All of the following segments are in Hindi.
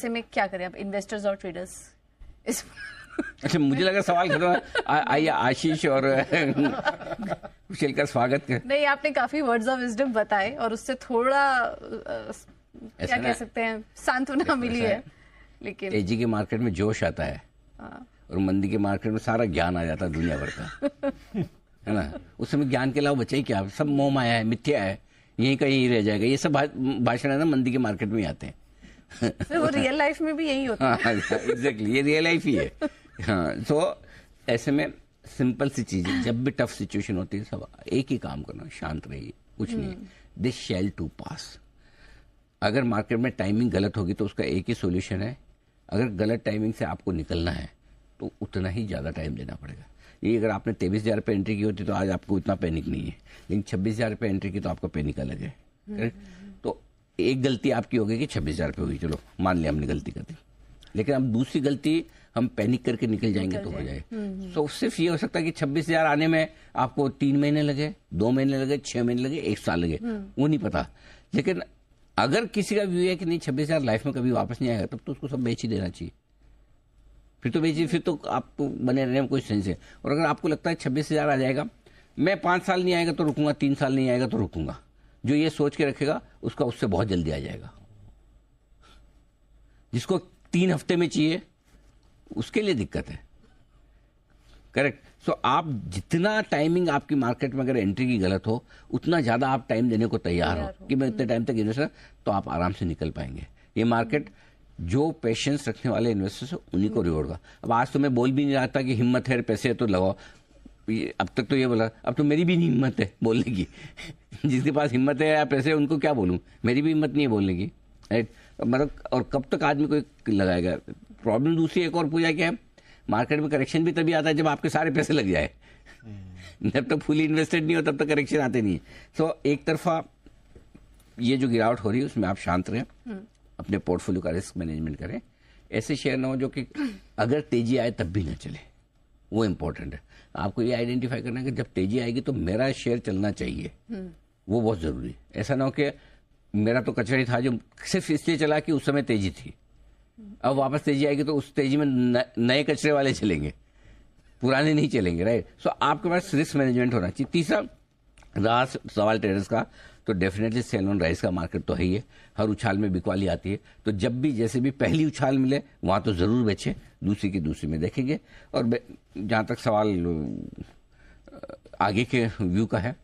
ऐसे में क्या करें अब इन्वेस्टर्स और ट्रेडर्स इस अच्छा, मुझे लगा सवाल खत्म है। आइए आशीष और कुशल का स्वागत कर। नहीं, आपने काफी वर्ड्स ऑफ विजडम बताए और उससे थोड़ा क्या कह सकते हैं, सांत्वना मिली है। लेकिन तेजी के मार्केट में जोश आता है और मंदी के मार्केट में सारा ज्ञान आ जाता है दुनिया भर का, है ना। उस समय ज्ञान के अलावा बचा ही क्या, सब मोह माया है, मिथ्या है, यहीं का यहीं रह जाएगा। ये सब भाषण है ना मंदी के मार्केट में आते हैं। तो वो रियल लाइफ में भी यही होता है। एग्जैक्टली, ये रियल लाइफ ही है। हाँ, तो ऐसे में सिंपल सी चीज है, जब भी टफ सिचुएशन होती है सब एक ही काम करना, शांत रहिए, कुछ नहीं, दिस शैल टू पास। अगर मार्केट में टाइमिंग गलत होगी तो उसका एक ही सोल्यूशन है, अगर गलत टाइमिंग से आपको निकलना है तो उतना ही ज़्यादा टाइम देना पड़ेगा। ये अगर आपने 23,000 पे एंट्री की होती तो आज आपको इतना पैनिक नहीं है, लेकिन 26,000 पे एंट्री की तो आपका पैनिक अलग है। करेक्ट। तो एक गलती आपकी हो गई कि 26,000 पे हुई, चलो मान लिया हमने गलती कर दी, लेकिन अब दूसरी गलती हम पैनिक करके निकल जाएंगे तो हो जाए। तो सिर्फ ये हो सकता है कि 26,000 आने में आपको 3 महीने लगे, 2 महीने लगे, 6 महीने लगे, 1 साल लगे, वो नहीं पता। लेकिन अगर किसी का व्यू है कि नहीं 26,000 लाइफ में कभी वापस नहीं आएगा, तब तो उसको सब बेच ही देना चाहिए। फिर तो बेचिए, फिर तो आपको बने रहने में कोई सेंस है। और अगर आपको लगता है 26,000 आ जाएगा, मैं 5 साल नहीं आएगा तो रुकूंगा, 3 साल नहीं आएगा तो रुकूंगा, जो ये सोच के रखेगा उसका उससे बहुत जल्दी आ जाएगा। जिसको 3 हफ्ते में चाहिए उसके लिए दिक्कत है। करेक्ट। सो आप जितना टाइमिंग आपकी मार्केट में अगर एंट्री की गलत हो, उतना ज्यादा आप टाइम देने को तैयार हो कि मैं इतने टाइम तक इन्वेस्टर, तो आप आराम से निकल पाएंगे। ये मार्केट जो पेशेंस रखने वाले इन्वेस्टर्स है उन्हीं को रिवॉर्ड का। अब आज तो मैं बोल भी नहीं रहा था कि हिम्मत है पैसे है तो लगाओ, अब तक तो ये बोला, अब तो मेरी भी नहीं हिम्मत है बोलने की। जिसके पास हिम्मत है या पैसे है उनको क्या बोलूं, मेरी भी हिम्मत नहीं है बोलने की, राइट। मतलब और कब तक आदमी कोई लगाएगा। प्रॉब्लम दूसरी एक और पूछा क्या है, मार्केट में करेक्शन भी तभी आता है जब आपके सारे पैसे लग जाए। जब तक फुली इन्वेस्टेड नहीं हो तब तक करेक्शन आते नहीं। सो एक तरफा ये जो गिरावट हो रही है उसमें आप शांत रहें, अपने पोर्टफोलियो का रिस्क मैनेजमेंट करें। ऐसे शेयर ना हो जो कि अगर तेजी आए तब भी ना चले, वो इंपॉर्टेंट है। आपको ये आइडेंटिफाई करना है कि जब तेजी आएगी तो मेरा शेयर चलना चाहिए, वो बहुत जरूरी है। ऐसा ना हो कि मेरा तो कचरा था जो सिर्फ इसलिए चला कि उस समय तेजी थी, अब वापस तेजी आएगी तो उस तेजी में नए कचरे वाले चलेंगे, पुराने नहीं चलेंगे, राइट। सो आपके पास रिस्क मैनेजमेंट होना चाहिए। तीसरा रहा सवाल ट्रेडर्स का, तो डेफिनेटली सेल ऑन राइज का मार्केट तो है ही है, हर उछाल में बिकवाली आती है। तो जब भी जैसे भी पहली उछाल मिले वहां तो जरूर बेचे, दूसरी की दूसरी में देखेंगे। और जहां तक सवाल आगे के व्यू का है,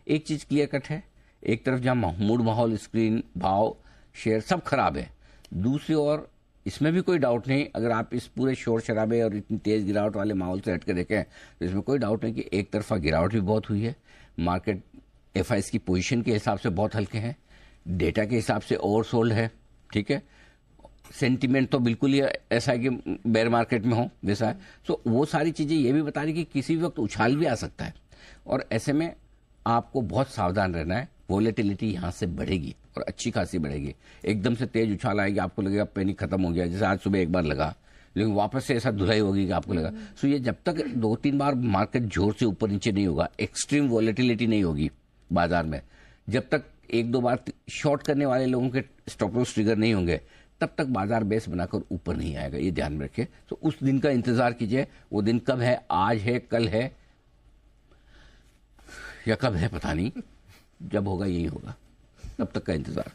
एक चीज क्लियर कट है, एक तरफ जहां मूड माहौल, स्क्रीन, भाव, शेयर सब खराब है, दूसरी ओर इसमें भी कोई डाउट नहीं, अगर आप इस पूरे शोर शराबे और इतनी तेज गिरावट वाले माहौल से हट के देखें तो इसमें कोई डाउट नहीं कि एक तरफा गिरावट भी बहुत हुई है। मार्केट एफआईएस की पोजीशन के हिसाब से बहुत हल्के हैं, डेटा के हिसाब से ओवरसोल्ड है, ठीक है। सेंटीमेंट तो बिल्कुल ही ऐसा है कि बेयर मार्केट में हो वैसा है। सो वो सारी चीजें ये भी बता रही कि किसी भी वक्त उछाल भी आ सकता है, और ऐसे में आपको बहुत सावधान रहना है। वोलेटिलिटी यहाँ से बढ़ेगी और अच्छी खासी बढ़ेगी, एकदम से तेज उछाल आएगी, आपको लगेगा पैनिक खत्म हो गया, जैसे आज सुबह एक बार लगा, लेकिन वापस से ऐसा धुलाई होगी कि आपको लगा। सो ये जब तक 2-3 बार मार्केट जोर से ऊपर नीचे नहीं होगा, एक्सट्रीम वोलेटिलिटी नहीं होगी बाजार में, जब तक 1-2 बार शॉर्ट करने वाले लोगों के स्टॉप लॉस ट्रिगर नहीं होंगे, तब तक बाजार बेस बनाकर ऊपर नहीं आएगा, ये ध्यान में रखिए। तो उस दिन का इंतजार कीजिए। वो दिन कब है, आज है, कल है या कब है पता नहीं, जब होगा यही होगा, तब तक का इंतजार।